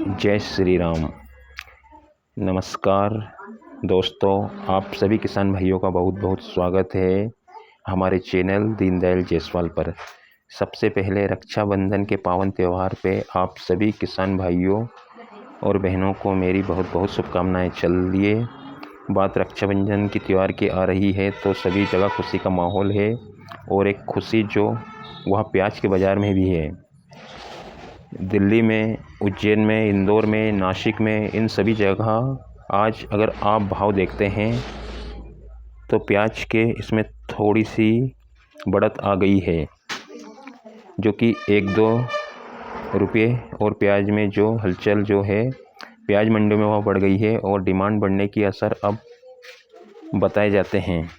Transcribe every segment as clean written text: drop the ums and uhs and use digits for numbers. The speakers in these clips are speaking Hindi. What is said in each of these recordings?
जय श्री राम। नमस्कार दोस्तों, आप सभी किसान भाइयों का बहुत बहुत स्वागत है हमारे चैनल दीनदयाल जायसवाल पर। सबसे पहले रक्षाबंधन के पावन त्यौहार पे आप सभी किसान भाइयों और बहनों को मेरी बहुत बहुत शुभकामनाएं। चलिए, बात रक्षाबंधन की त्यौहार की आ रही है तो सभी जगह खुशी का माहौल है, और एक खुशी जो वह प्याज के बाज़ार में भी है। दिल्ली में, उज्जैन में, इंदौर में, नासिक में, इन सभी जगह आज अगर आप भाव देखते हैं तो प्याज के इसमें थोड़ी सी बढ़त आ गई है, जो कि 1-2 रुपये, और प्याज में जो हलचल जो है प्याज मंडियों में वह बढ़ गई है, और डिमांड बढ़ने की असर अब बताए जाते हैं।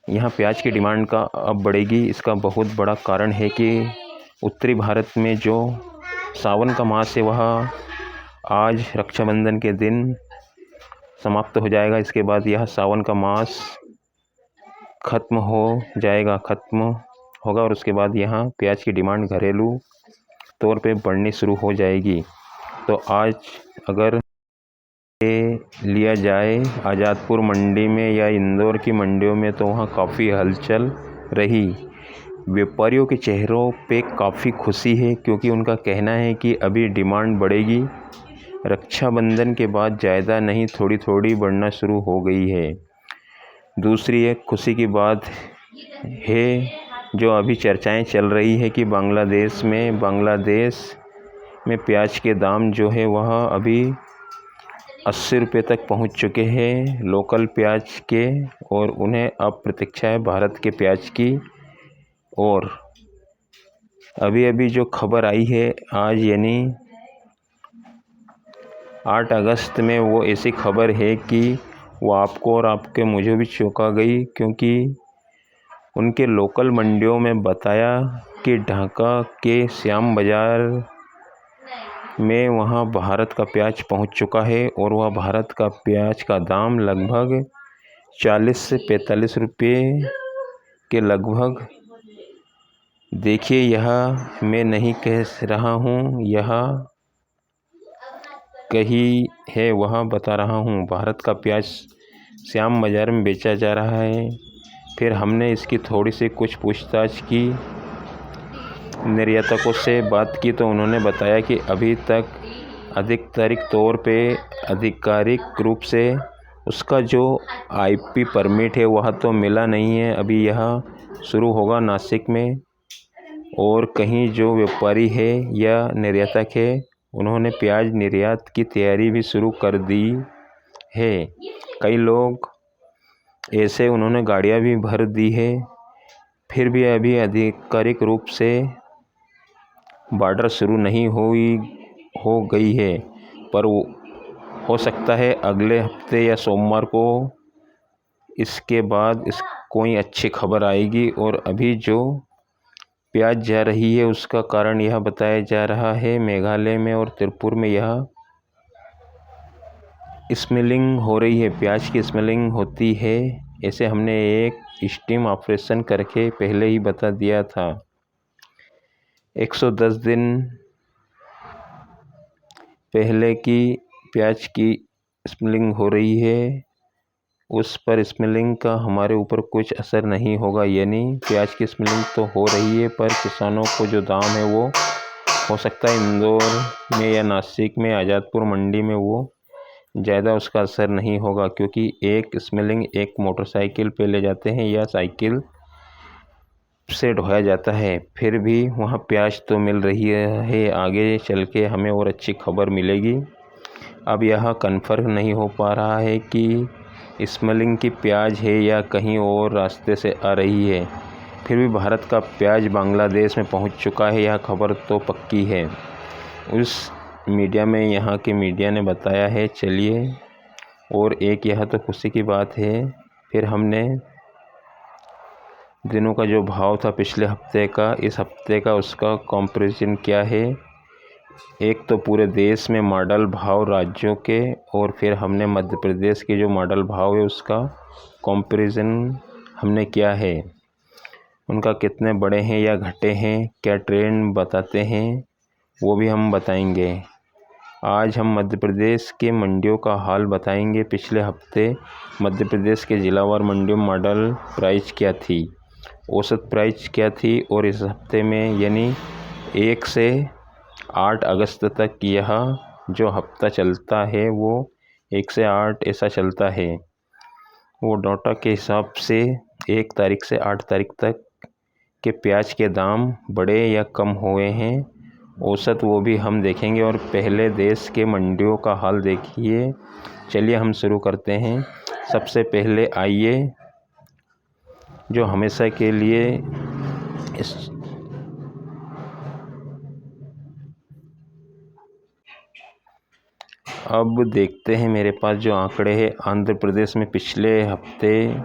यहाँ प्याज की डिमांड का अब बढ़ेगी। इसका बहुत बड़ा कारण है कि उत्तरी भारत में जो सावन का मास है वह आज रक्षाबंधन के दिन समाप्त हो जाएगा। इसके बाद यह सावन का मास ख़त्म होगा, और उसके बाद यहाँ प्याज की डिमांड घरेलू तौर पे बढ़नी शुरू हो जाएगी। तो आज अगर लिया जाए आज़ादपुर मंडी में या इंदौर की मंडियों में, तो वहाँ काफ़ी हलचल रही। व्यापारियों के चेहरों पे काफ़ी खुशी है, क्योंकि उनका कहना है कि अभी डिमांड बढ़ेगी। रक्षाबंधन के बाद ज़्यादा नहीं, थोड़ी थोड़ी बढ़ना शुरू हो गई है। दूसरी एक खुशी की बात है जो अभी चर्चाएं चल रही है कि बांग्लादेश में प्याज के दाम जो है वह अभी 80 रुपये तक पहुंच चुके हैं लोकल प्याज के, और उन्हें अब प्रतीक्षा है भारत के प्याज की। और अभी जो खबर आई है आज, यानी 8 अगस्त में, वो ऐसी खबर है कि वो आपको और आपके मुझे भी चौंका गई, क्योंकि उनके लोकल मंडियों में बताया कि ढाका के श्याम बाज़ार में वहाँ भारत का प्याज पहुँच चुका है, और वह भारत का प्याज का दाम लगभग 40 से 45 रुपये के लगभग। देखिए, यह मैं नहीं कह रहा हूँ, यह कहीं है वह बता रहा हूँ। भारत का प्याज श्याम बाज़ार में बेचा जा रहा है। फिर हमने इसकी थोड़ी सी कुछ पूछताछ की, निर्यातकों से बात की, तो उन्होंने बताया कि अभी तक आधिकारिक रूप से उसका जो आईपी परमिट है वह तो मिला नहीं है। अभी यह शुरू होगा नासिक में, और कहीं जो व्यापारी है या निर्यातक है उन्होंने प्याज निर्यात की तैयारी भी शुरू कर दी है। कई लोग ऐसे उन्होंने गाड़ियां भी भर दी है। फिर भी अभी आधिकारिक रूप से बॉर्डर शुरू नहीं हो गई है, पर हो सकता है अगले हफ्ते या सोमवार को इसके बाद कोई अच्छी खबर आएगी। और अभी जो प्याज जा रही है उसका कारण यह बताया जा रहा है, मेघालय में और त्रिपुरा में यह स्मगलिंग हो रही है, प्याज की स्मगलिंग होती है। ऐसे हमने एक स्टिंग ऑपरेशन करके पहले ही बता दिया था। 110 दिन पहले की प्याज की स्मगलिंग हो रही है, उस पर स्मगलिंग का हमारे ऊपर कुछ असर नहीं होगा। यानी प्याज की स्मगलिंग तो हो रही है, पर किसानों को जो दाम है वो हो सकता है इंदौर में या नासिक में, आज़ादपुर मंडी में वो ज़्यादा उसका असर नहीं होगा, क्योंकि एक स्मगलिंग एक मोटरसाइकिल पे ले जाते हैं या साइकिल से ढोया जाता है। फिर भी वहाँ प्याज तो मिल रही है। आगे चल के हमें और अच्छी खबर मिलेगी। अब यह कन्फर्म नहीं हो पा रहा है कि स्मगलिंग की प्याज है या कहीं और रास्ते से आ रही है। फिर भी भारत का प्याज बांग्लादेश में पहुंच चुका है, यह खबर तो पक्की है। उस मीडिया में, यहाँ के मीडिया ने बताया है। चलिए, और एक यह तो खुशी की बात है। फिर हमने दिनों का जो भाव था पिछले हफ्ते का, इस हफ्ते का उसका कंपैरिजन क्या है। एक तो पूरे देश में मॉडल भाव राज्यों के, और फिर हमने मध्य प्रदेश के जो मॉडल भाव है उसका कंपैरिजन हमने किया है। उनका कितने बढ़े हैं या घटे हैं, क्या ट्रेंड बताते हैं, वो भी हम बताएंगे। आज हम मध्य प्रदेश के मंडियों का हाल बताएंगे। पिछले हफ्ते मध्य प्रदेश के जिलावार मंडियों में मॉडल प्राइस क्या थी, औसत प्राइस क्या थी और इस हफ्ते में यानी 1 से 8 अगस्त तक यह जो हफ्ता चलता है वो 1 से 8 ऐसा चलता है। वो डाटा के हिसाब से 1 तारीख से 8 तारीख तक के प्याज के दाम बढ़े या कम हुए हैं, औसत वो भी हम देखेंगे। और पहले देश के मंडियों का हाल देखिए। चलिए हम शुरू करते हैं। सबसे पहले आइए जो हमेशा के लिए अब देखते हैं मेरे पास जो आंकड़े हैं। आंध्र प्रदेश में पिछले हफ्ते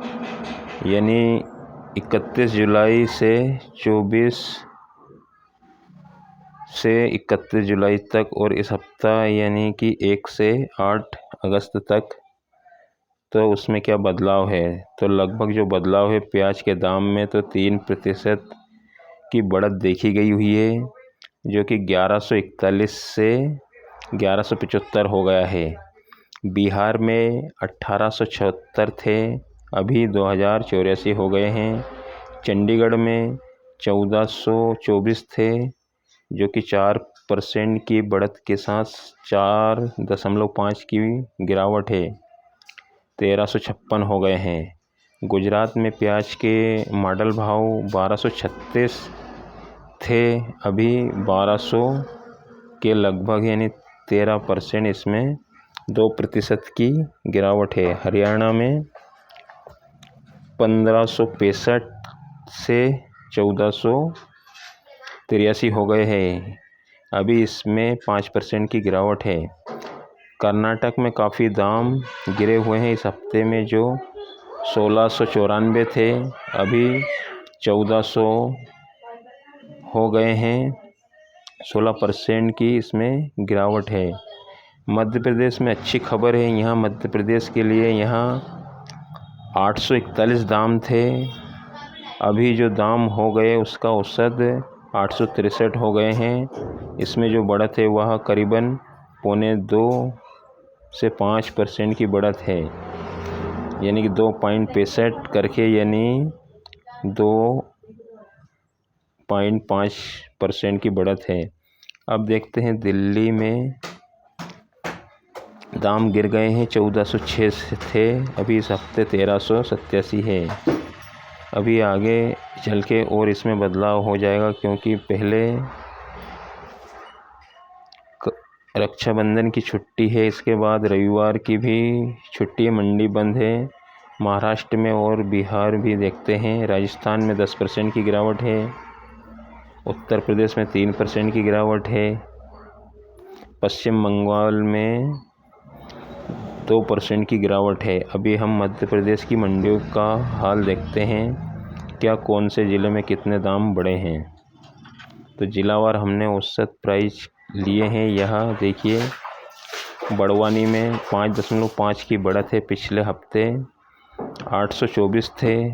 यानी 31 जुलाई से 31 जुलाई तक और इस हफ्ता यानी कि 1 से 8 अगस्त तक, तो उसमें क्या बदलाव है। तो लगभग जो बदलाव है प्याज के दाम में तो 3% की बढ़त देखी गई हुई है, जो कि 1141 से 1175 हो गया है। बिहार में 1876 थे, अभी 2084 हो गए हैं। चंडीगढ़ में 1424 थे, जो कि 4% की बढ़त के साथ 4.5 की गिरावट है, 1356 हो गए हैं। गुजरात में प्याज के मॉडल भाव 1236 थे, अभी 1200 के लगभग यानी 13%, इसमें 2% की गिरावट है। हरियाणा में 1565 से 1483 हो गए हैं, अभी इसमें 5% की गिरावट है। कर्नाटक में काफ़ी दाम गिरे हुए हैं इस हफ्ते में, जो 1694 थे, अभी 1400 हो गए हैं, 16% की इसमें गिरावट है। मध्य प्रदेश में अच्छी खबर है यहाँ मध्य प्रदेश के लिए। यहाँ 841 दाम थे, अभी जो दाम हो गए उसका औसत 863 हो गए हैं। इसमें जो बढ़त है वह करीबन 2.25 से 5% की बढ़त है, यानी कि 2.65 करके यानी 2.5% की बढ़त है। अब देखते हैं दिल्ली में दाम गिर गए हैं, 1406 थे, अभी इस हफ्ते 1387 है। अभी आगे चल के और इसमें बदलाव हो जाएगा, क्योंकि पहले रक्षाबंधन की छुट्टी है, इसके बाद रविवार की भी छुट्टी है, मंडी बंद है। महाराष्ट्र में और बिहार भी देखते हैं। राजस्थान में 10% की गिरावट है, उत्तर प्रदेश में 3% की गिरावट है, पश्चिम बंगाल में 2% की गिरावट है। अभी हम मध्य प्रदेश की मंडियों का हाल देखते हैं, क्या कौन से ज़िले में कितने दाम बढ़े हैं। तो जिलावार हमने औसत प्राइस लिए हैं। यहाँ देखिए, बड़वानी में 5.5 की बढ़त है, पिछले हफ्ते 824 थे,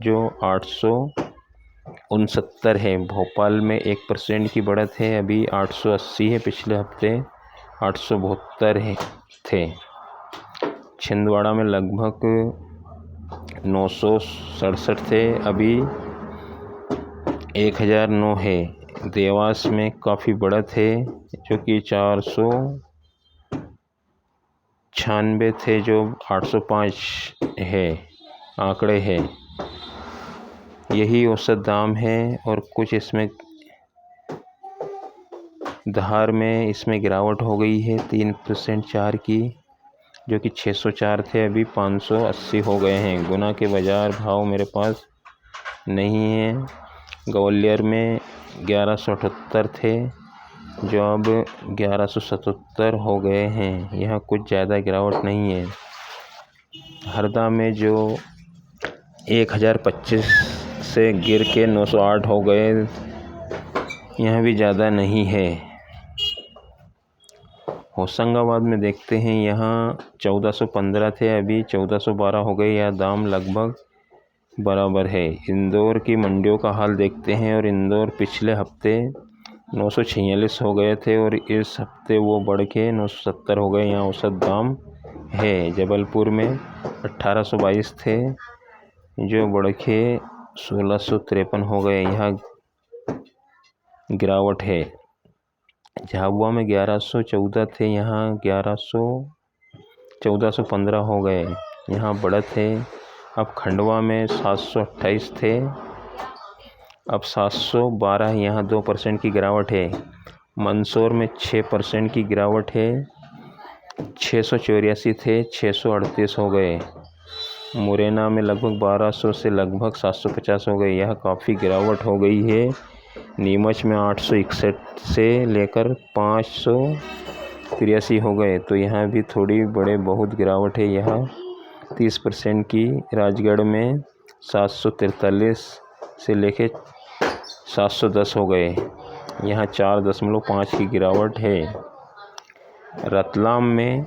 जो 869 है। भोपाल में 1% की बढ़त है, अभी 880 है, पिछले हफ्ते 872 थे। छिंदवाड़ा में लगभग 967 थे, अभी 1009 है। देवास में काफ़ी बढ़त है, जो कि 496 थे, जो 805 है, आंकड़े है। यही औसत दाम है। और कुछ इसमें धार में इसमें गिरावट हो गई है 3% 4 की, जो कि 604 थे, अभी 580 हो गए हैं। गुना के बाज़ार भाव मेरे पास नहीं है। ग्वालियर में 1178 थे, जो अब 1177 हो गए हैं, यहाँ कुछ ज़्यादा गिरावट नहीं है। हरदा में जो 1025 से गिर के 908 हो गए, यहाँ भी ज़्यादा नहीं है। होशंगाबाद में देखते हैं, यहाँ 1415 थे, अभी 1412 हो गए, यह दाम लगभग बराबर है। इंदौर की मंडियों का हाल देखते हैं। और इंदौर पिछले हफ्ते 946 हो गए थे और इस हफ्ते वो बढ़ के 970 हो गए। यहाँ औसत दाम है। जबलपुर में 1822 थे जो बढ़ के 1653 हो गए। यहाँ गिरावट है। झाबुआ में 1114 थे, यहाँ 1415 हो गए। यहाँ बढ़त है। अब खंडवा में 728 थे, अब 712। यहाँ 2% की गिरावट है। मंदसौर में 6% की गिरावट है। 684 थे, 638 हो गए। मुरैना में लगभग 1200 से लगभग 750 हो गए। यह काफ़ी गिरावट हो गई है। नीमच में 861 से लेकर 583 हो गए, तो यहाँ भी थोड़ी बड़े बहुत गिरावट है। यहाँ 30% की। राजगढ़ में 743 से लेकर 710 हो गए। यहाँ 4.5 की गिरावट है। रतलाम में